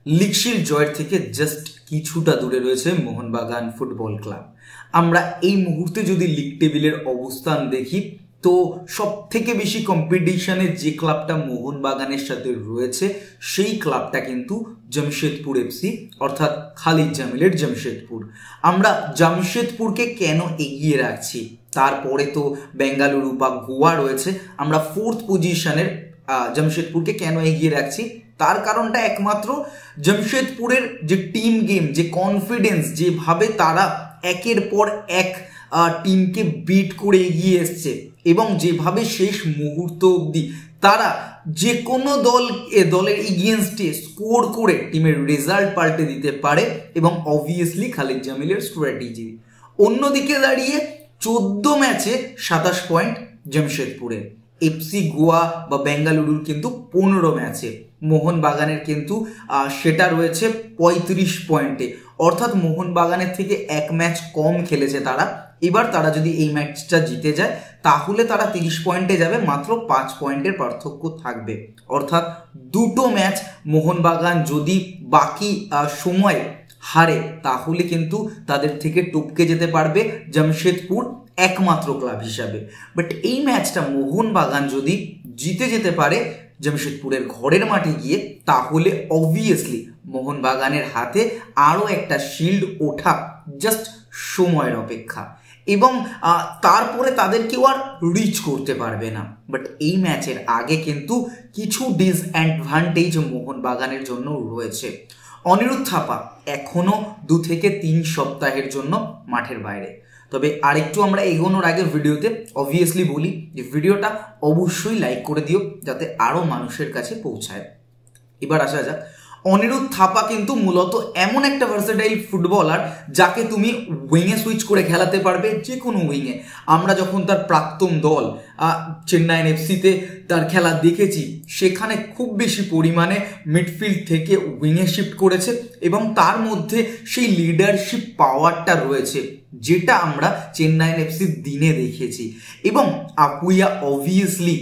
League shield জয়ের থেকে just কিছুটা দূরে রয়েছে মোহনবাগান ফুটবল ক্লাব। আমরা এই মুহূর্তে যদি লিগ টেবিলের অবস্থান দেখি তো সব থেকে বেশি কম্পিটিশনে যে ক্লাবটা মোহনবাগানের সাথে রয়েছে সেই ক্লাবটা কিন্তু জামশেদপুর এফসি, অর্থাৎ খালিদ জামিলের জামশেদপুর। আমরা জামশেদপুরকে কেন এগিয়ে রাখছি, তারপরে তো বেঙ্গালুরু বা গোয়া রয়েছে, আমরা 4th পজিশনের জামশেদপুরকে কেন এগিয়ে রাখছি তার কারণটা একমাত্র জামশেদপুরের যে টিম গেম, যে কনফিডেন্স, যেভাবে তারা একের পর এক টিমকে বিট করে এগিয়ে এসছে এবং যেভাবে শেষ মুহূর্ত অবধি তারা যে কোনো দলের এগেইনস্টে স্কোর করে টিমের রেজাল্ট পাল্টে দিতে পারে এবং অবভিয়াসলি খালিদ জামিলের স্ট্র্যাটেজি। অন্যদিকে দাঁড়িয়ে 14 ম্যাচে 27 পয়েন্ট জামশেদপুরের, এফসি গোয়া বা বেঙ্গালুরুর কিন্তু 15 ম্যাচে, মোহনবাগানের কিন্তু সেটা রয়েছে 35 পয়েন্টে, অর্থাৎ মোহনবাগানের থেকে এক ম্যাচ কম খেলেছে তারা। এবার তারা যদি এই ম্যাচটা জিতে যায় তাহলে তারা 30 পয়েন্টে যাবে, মাত্র 5 পয়েন্টের পার্থক্য থাকবে। অর্থাৎ দুটো ম্যাচ মোহনবাগান যদি বাকি সময় হারে তাহলে কিন্তু তাদের থেকে টপকে যেতে পারবে জামশেদপুর একমাত্র ক্লাব হিসাবে। বাট এই ম্যাচটা মোহনবাগান যদি জিতে যেতে পারে জামশেদপুরের ঘরের মাঠে গিয়ে, তাহলে অবভিয়াসলি মোহনবাগানের হাতে আরও একটা শিল্ড ওঠা জাস্ট সময়ের অপেক্ষা এবং তারপরে তাদের কেউ আর রিচ করতে পারবে না। বাট এই ম্যাচের আগে কিন্তু কিছু ডিসঅ্যাডভান্টেজ মোহনবাগানের জন্য রয়েছে। অনিরুদ্ধ থাপা এখনো 2 থেকে 3 সপ্তাহের জন্য মাঠের বাইরে। তবে আরেকটু আমরা এগোনোর আগে ভিডিওতে অবভিয়াসলি বলি যে ভিডিওটা অবশ্যই লাইক করে দিও যাতে আরও মানুষের কাছে পৌঁছায়। এবার আসা যাক, অনিরুদ্ধ থাপা কিন্তু মূলত এমন একটা ভার্সেটাইল ফুটবলার যাকে তুমি উইংয়ে সুইচ করে খেলাতে পারবে, যে কোনো উইংয়ে। আমরা যখন তার প্রাক্তন দল চেন্নাই এফসিতে তার খেলা দেখেছি, সেখানে খুব বেশি পরিমাণে মিডফিল্ড থেকে উইংয়ে শিফট করেছে এবং তার মধ্যে সেই লিডারশিপ পাওয়ারটা রয়েছে যেটা আমরা চেন্নাই এফসির দিনে দেখেছি। এবং আপুইয়া অবভিয়াসলি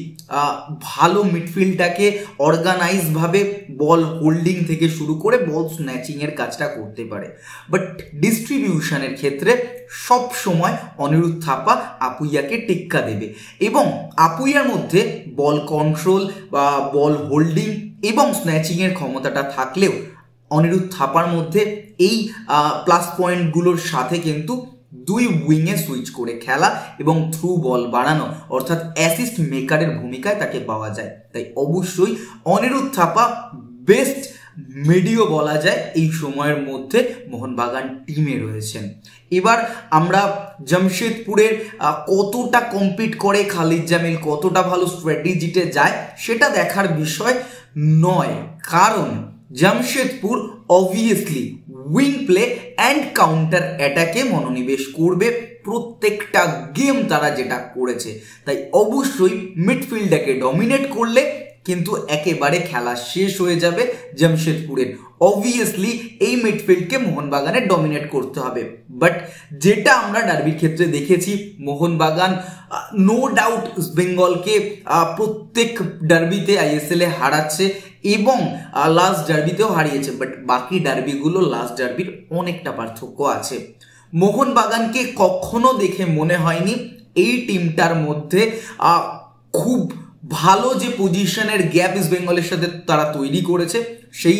ভালো মিডফিল্ডটাকে অর্গানাইজভাবে বল হোল্ডিং থেকে শুরু করে বল স্ন্যাচিংয়ের কাজটা করতে পারে। বাট ডিস্ট্রিবিউশনের ক্ষেত্রে সব সময় অনিরুদ্ধ থাপা আপুইয়াকে টেক্কা দেবে এবং আপুইয়ার মধ্যে বল কন্ট্রোল বা বল হোল্ডিং এবং স্ন্যাচিংয়ের ক্ষমতাটা থাকলেও অনিরুদ্ধ থাপার মধ্যে এই প্লাস পয়েন্টগুলোর সাথে কিন্তু 2 উইংয়ে সুইচ করে খেলা এবং থ্রু বল বাড়ানো, অর্থাৎ অ্যাসিস্ট মেকারের ভূমিকায় তাকে পাওয়া যায়। তাই অবশ্যই অনিরুদ্ধ থাপা বেস্ট মিডিও বলা যায় এই সময়ের মধ্যে মোহনবাগান টিমে রয়েছেন। এবার আমরা জামশেদপুরের কতটা কম্পিট করে খালিদ জামিল, কতটা ভালো স্ট্র্যাটেজিতে যায় সেটা দেখার বিষয় নয়, কারণ Jamshedpur obviously wing play and counter অ্যাটাকে মনোনিবেশ করবে প্রত্যেকটা গেম তারা যেটা করেছে। তাই অবশ্যই মিডফিল্ডটাকে ডমিনেট করলে কিন্তু একেবারে খেলা শেষ হয়ে যাবে জামশেদপুরের। অবভিয়াসলি এই মিডফিল্ডকে মোহনবাগানের ডমিনেট করতে হবে। বাট যেটা আমরা ডার্বির ক্ষেত্রে দেখেছি, মোহনবাগান নো ডাউট বেঙ্গলকে প্রত্যেক ডার্বিতে আইএসএলে হারাচ্ছে এবং লাস্ট ডার্বিতেও হারিয়েছে। বাট বাকি ডার্বিগুলো লাস্ট ডার্বির অনেকটা পার্থক্য আছে। মোহনবাগানকে কখনো দেখে মনে হয়নি এই টিমটার মধ্যে খুব ভালো যে পজিশনের গ্যাপ ইস্ট বেঙ্গলের সাথে তারা তৈরি করেছে সেই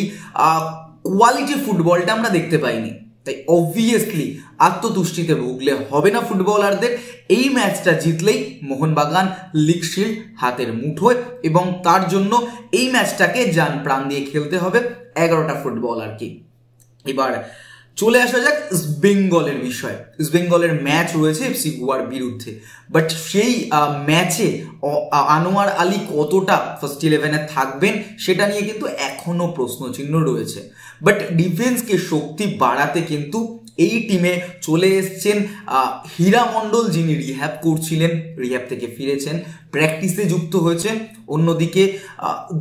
কোয়ালিটি ফুটবলটা আমরা দেখতে পাইনি। তাই অবভিয়াসলি আত্মতুষ্টিতে ভুগলে হবে না ফুটবলারদের। এই ম্যাচটা জিতলেই মোহনবাগান লিগ শিল্ড হাতের মুঠোয় এবং তার জন্য এই ম্যাচটাকে জান প্রাণ দিয়ে খেলতে হবে 11টা ফুটবলারকে। এবার চলে আসা যাক ইস্ট বেঙ্গলের বিষয়। ইস্ট বেঙ্গলের ম্যাচ রয়েছে এফসি গোয়ার বিরুদ্ধে, বাট সেই ম্যাচে আনোয়ার আলী কতটা ফার্স্ট 11-এ থাকবেন সেটা নিয়ে কিন্তু এখনো প্রশ্নচিহ্ন রয়েছে। বাট ডিফেন্সকে শক্তি বাড়াতে কিন্তু এই টিমে চলে এসছেন হীরা মণ্ডল, যিনি রিহ্যাব করছিলেন, রিহ্যাব থেকে ফিরেছেন। প্র্যাকটিসে যুক্ত হয়েছে। অন্যদিকে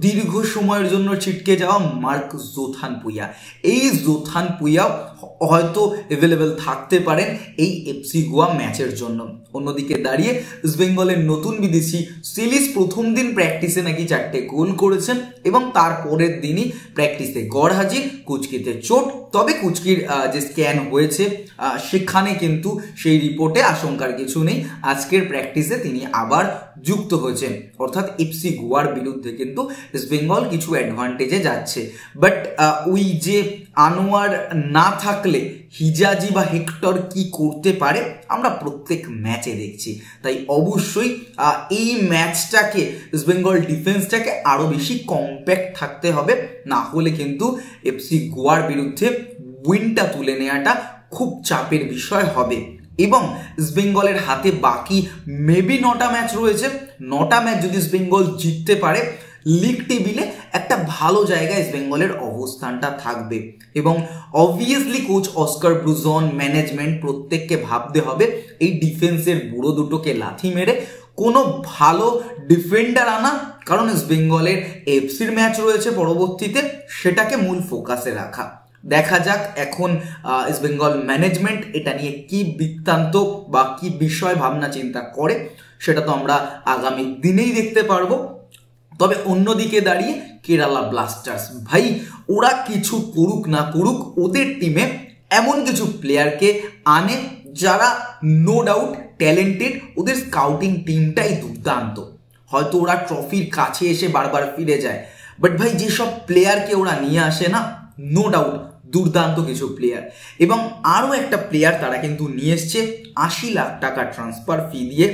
দীর্ঘ সময়ের জন্য ছিটকে যাওয়া মার্ক জোথান পুইয়া, এই জোথান পুইয়া হয়তো অ্যাভেলেবেল থাকতে পারেন এই এফসি গোয়া ম্যাচের জন্য। অন্যদিকে দাঁড়িয়ে ইস্ট বেঙ্গলের নতুন বিদেশি সিলিস প্রথম দিন প্র্যাকটিসে নাকি 4টে গোল করেছেন এবং তারপরের দিনই প্র্যাকটিসে গড় হাজির, কুচকিতে চোট। তবে কুচকির যে স্ক্যান হয়েছে সেখানে কিন্তু সেই রিপোর্টে আশঙ্কার কিছু নেই। আজকের প্র্যাকটিসে তিনি আবার যুক্ত হয়েছেন, অর্থাৎ এফসি গোয়ার বিরুদ্ধে কিন্তু ইস্ট বেঙ্গল কিছু অ্যাডভান্টেজে যাচ্ছে। বাট ওই যে আনোয়ার না থাকলে হিজাজি বা হেক্টর কি করতে পারে আমরা প্রত্যেক ম্যাচে দেখছি। তাই অবশ্যই এই ম্যাচটাকে ইস্ট বেঙ্গল ডিফেন্সটাকে আরো বেশি কম্প্যাক্ট থাকতে হবে, না হলে কিন্তু এফসি গোয়ার বিরুদ্ধে উইনটা তুলে নেওয়াটা খুব চাপের বিষয় হবে। এবং ইস্ট বেঙ্গলের হাতে বাকি মেবি 9টা ম্যাচ রয়েছে। 9টা ম্যাচ যদি ইস্ট বেঙ্গল জিততে পারে লিগ টেবিলে একটা ভালো জায়গায় ইস্ট বেঙ্গলের অবস্থানটা থাকবে। এবং obviously coach Oscar Bruzon, management প্রত্যেককে ভাবতে হবে এই ডিফেন্সের বুড়ো দুটোকে লাথি মেরে কোনো ভালো ডিফেন্ডার আনা, কারণ ইস্ট বেঙ্গলের এফসির ম্যাচ রয়েছে পরবর্তীতে, সেটাকে মূল ফোকাসে রাখা। দেখা যাক এখন ইস্ট বেঙ্গল ম্যানেজমেন্ট এটা নিয়ে কি বৃত্তান্ত বা কি বিষয় ভাবনা চিন্তা করে, সেটা তো আমরা আগামী দিনেই দেখতে পারবো। তবে অন্যদিকে দাঁড়িয়ে কেরালা ব্লাস্টার্স, ভাই ওরা কিছু করুক না করুক ওদের টিমে এমন কিছু প্লেয়ারকে আনে যারা নো ডাউট ট্যালেন্টেড, ওদের স্কাউটিং টিমটাই দুর্দান্ত। হয়তো ওরা ট্রফির কাছে এসে বারবার ফিরে যায়, বাট ভাই যেসব প্লেয়ারকে ওরা নিয়ে আসে না, নো ডাউট দুর্দান্ত কিছু প্লেয়ার। এবং আরও একটা প্লেয়ার তারা কিন্তু নিয়ে এসছে 80 লাখ টাকা ট্রান্সফার ফি দিয়ে,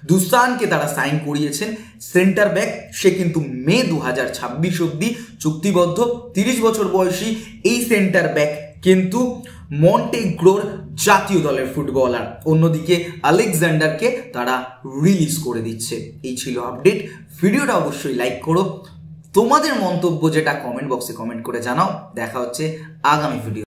দুসানকে তারা সাইন করিয়েছেন। সেন্টার ব্যাক, সে কিন্তু মে 2026 অব্দি চুক্তিবদ্ধ। 30 বছর বয়সী এই সেন্টার ব্যাক কিন্তু মন্টেগ্রোর জাতীয় দলের ফুটবলার। অন্যদিকে আলেকজান্ডারকে তারা রিলিজ করে দিচ্ছে। এই ছিল আপডেট। ভিডিওটা অবশ্যই লাইক করো, তোমাদের মন্তব্য যেটা কমেন্ট বক্সে কমেন্ট করে জানাও। দেখা হচ্ছে আগামী ভিডিও।